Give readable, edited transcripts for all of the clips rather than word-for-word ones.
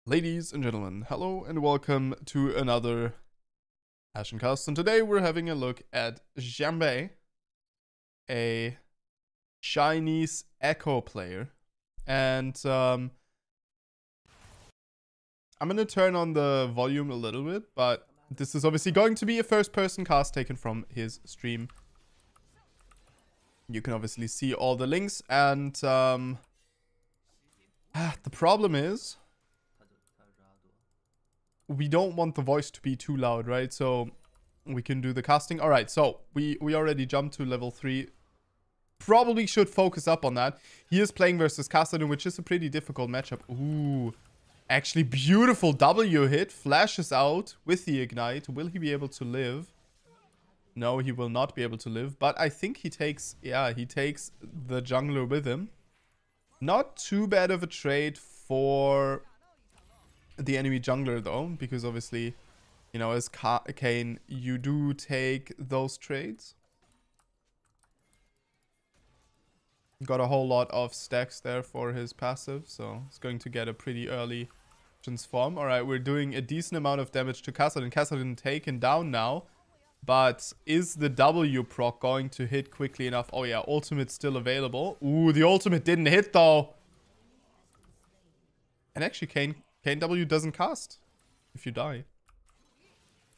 Ladies and gentlemen, hello and welcome to another Ashen Cast. And today we're having a look at Jambe, a Chinese Ekko player. And I'm going to turn on the volume a little bit, but this is obviously going to be a first-person cast taken from his stream. You can obviously see all the links, and the problem is we don't want the voice to be too loud, right? So we can do the casting. All right, so we already jumped to level 3. Probably should focus up on that. He is playing versus Kassadin, which is a pretty difficult matchup. Ooh, actually beautiful W hit. Flashes out with the ignite. Will he be able to live? No, he will not be able to live. But I think he takes, yeah, he takes the jungler with him. Not too bad of a trade for the enemy jungler though, because obviously, you know, as Kane, you do take those trades. Got a whole lot of stacks there for his passive, so he's going to get a pretty early transform. Alright, we're doing a decent amount of damage to Kassadin. Kassadin taken down now, but is the W proc going to hit quickly enough? Oh yeah, ultimate still available. Ooh, the ultimate didn't hit though. And actually Kane W doesn't cast if you die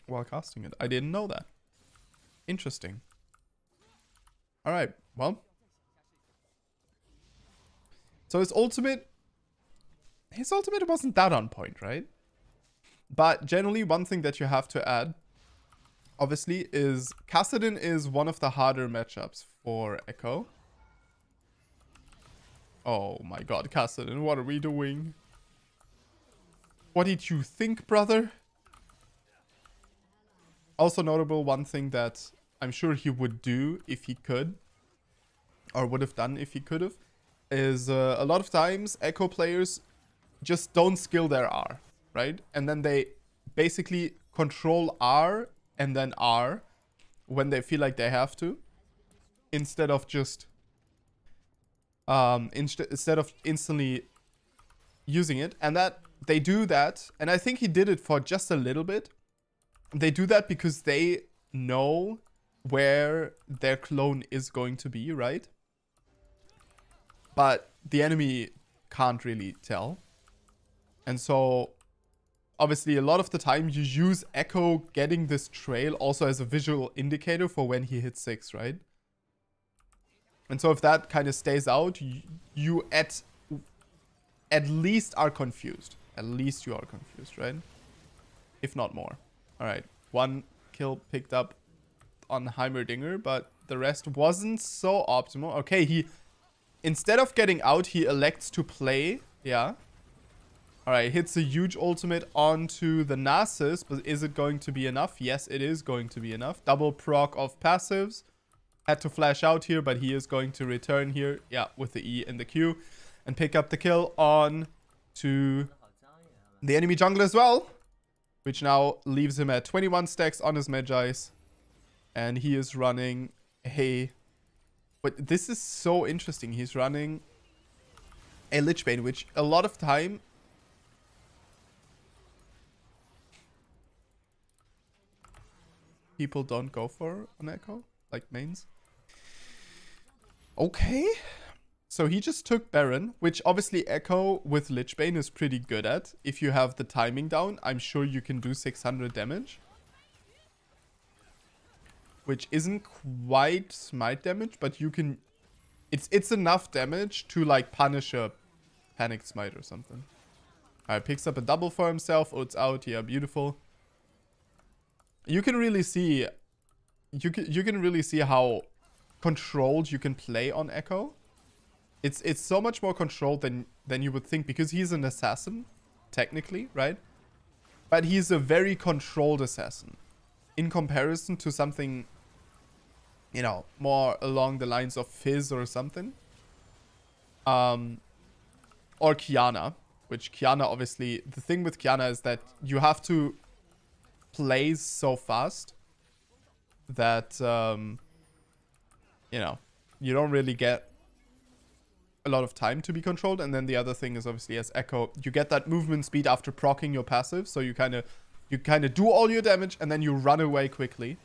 while casting it. I didn't know that. Interesting. Alright, well. So his ultimate wasn't that on point, right? But generally one thing that you have to add, obviously, is Kassadin is one of the harder matchups for Ekko. Oh my god, Kassadin, what are we doing? What did you think, brother? Also notable, one thing that I'm sure he would do if he could, or would have done if he could have, is a lot of times Ekko players just don't skill their R, right? And then they basically control R and then R when they feel like they have to, instead of just instead of instantly using it. And that they do that, and I think he did it for just a little bit. They do that because they know where their clone is going to be, right? But the enemy can't really tell. And so, obviously, a lot of the time you use Ekko getting this trail also as a visual indicator for when he hits 6, right? And so if that kind of stays out, you at least are confused. At least you are confused, right? If not more. Alright, 1 kill picked up on Heimerdinger, but the rest wasn't so optimal. Okay, he, instead of getting out, he elects to play. Yeah. Alright, hits a huge ultimate onto the Nasus, but is it going to be enough? Yes, it is going to be enough. Double proc of passives. Had to flash out here, but he is going to return here. Yeah, with the E and the Q. And pick up the kill on to the enemy jungler as well, which now leaves him at 21 stacks on his Magi's. And he is running a... But this is so interesting. He's running a Lich Bane, which a lot of time... people don't go for on Ekko, like mains. Okay. So he just took Baron, which obviously Ekko with Lich Bane is pretty good at. If you have the timing down, I'm sure you can do 600 damage. Which isn't quite smite damage, but you can... It's enough damage to like punish a panicked smite or something. Alright, picks up a double for himself. Oh, it's out. Yeah, beautiful. You can really see... You can really see how controlled you can play on Ekko. It's so much more controlled than you would think, because he's an assassin, technically, right? But he's a very controlled assassin in comparison to something, you know, more along the lines of Fizz or something. Or Kiana, which Kiana, obviously, the thing with Kiana is that you have to play so fast that, you know, you don't really get a lot of time to be controlled. And then the other thing is obviously as Ekko, you get that movement speed after proccing your passive. So you kind of do all your damage and then you run away quickly.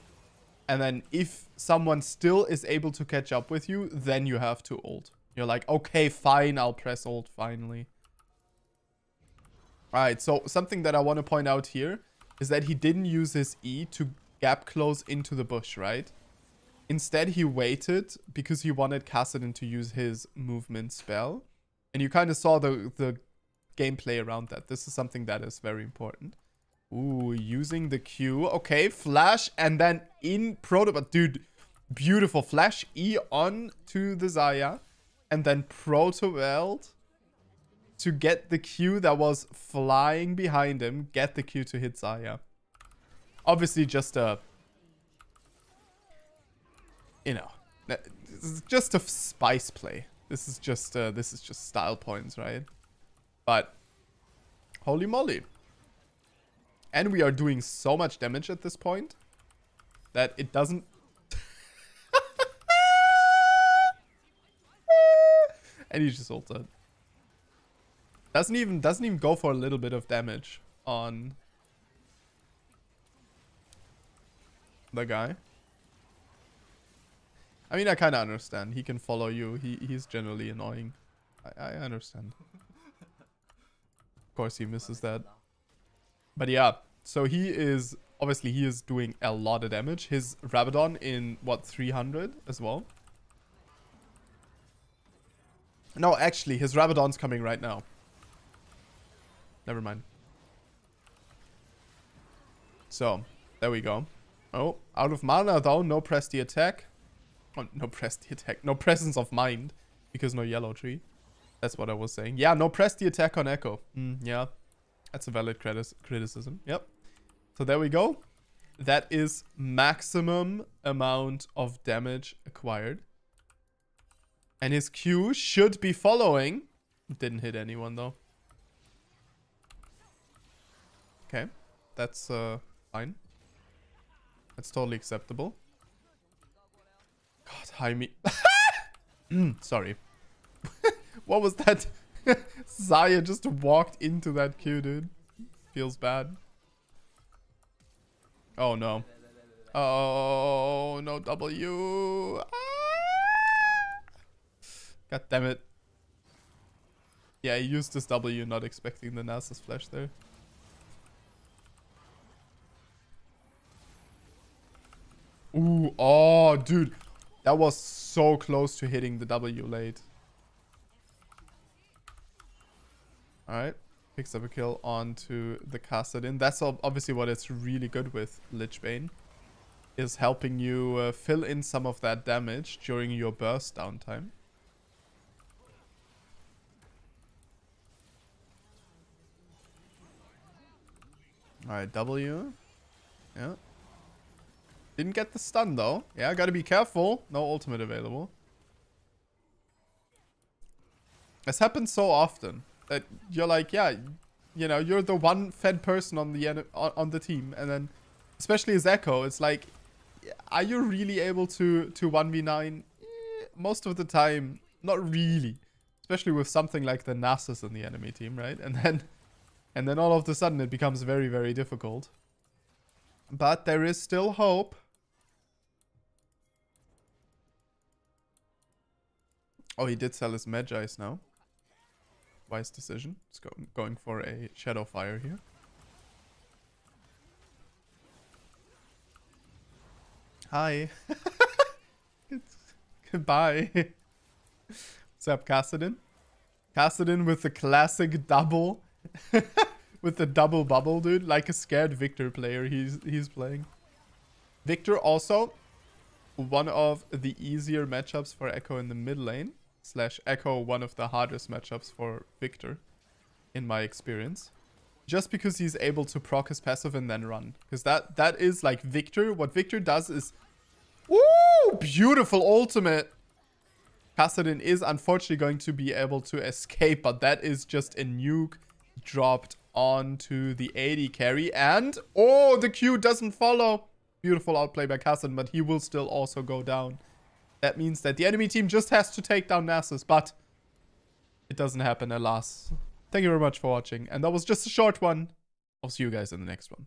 And then if someone still is able to catch up with you, then you have to ult. You're like, okay, fine, I'll press ult finally. Alright, so something that I want to point out here is that he didn't use his E to gap close into the bush, right? Instead, he waited because he wanted Kassadin to use his movement spell. And you kind of saw the gameplay around that. This is something that is very important. Ooh, using the Q. Okay, flash and then in proto. But dude, beautiful. Flash E on to the Xayah. And then proto weld to get the Q that was flying behind him. Get the Q to hit Xayah. Obviously just a... You know, this is just a spice play. This is just style points, right? But holy moly. And we are doing so much damage at this point that it doesn't... And he just ulted. Doesn't even go for a little bit of damage on the guy. I mean, I kind of understand. He can follow you. He's generally annoying. I understand. Of course, he misses that. But yeah, so he is doing a lot of damage. His Rabadon in what, 300 as well? No, actually, his Rabadon's coming right now. Never mind. So, there we go. Oh, out of mana though. No press the attack. Oh, no press the attack. No presence of mind. Because no yellow tree. That's what I was saying. Yeah, no press the attack on Ekko. Yeah. That's a valid criticism. Yep. So there we go. That is maximum amount of damage acquired. And his Q should be following. Didn't hit anyone though. Okay. That's fine. That's totally acceptable. God, Jaime. Sorry. What was that? Xayah just walked into that Q, dude. Feels bad. Oh, no. Oh, no W. Ah! God damn it. Yeah, he used this W, not expecting the Nasus flash there. Ooh, oh, dude. That was so close to hitting the W late. Alright. Picks up a kill onto the Kassadin. That's obviously what it's really good with Lichbane. Is helping you fill in some of that damage during your burst downtime. Alright, W. Yeah. Didn't get the stun though. Yeah, gotta be careful. No ultimate available. This happens so often that you're like, yeah, you know, you're the one fed person on the team, and then especially as Ekko, it's like, are you really able to 1v9? Most of the time, not really. Especially with something like the Nasus in the enemy team, right? And then all of a sudden it becomes very, very difficult. But there is still hope. Oh, he did sell his Magi's now. Wise decision. Let's go, going for a Shadow Fire here. Hi. Goodbye. What's up, Kassadin? Kassadin with the classic double. With the double bubble, dude. Like a scared Victor player he's playing. Victor also one of the easier matchups for Ekko in the mid lane. / Ekko one of the hardest matchups for Victor. In my experience. Just because he's able to proc his passive and then run. Because that is like Victor. What Victor does is... Ooh! Beautiful ultimate! Kassadin is unfortunately going to be able to escape. But that is just a nuke dropped onto the AD carry. And... Oh! The Q doesn't follow! Beautiful outplay by Kassadin. But he will still also go down. That means that the enemy team just has to take down Nasus. But... it doesn't happen, alas. Thank you very much for watching. And that was just a short one. I'll see you guys in the next one.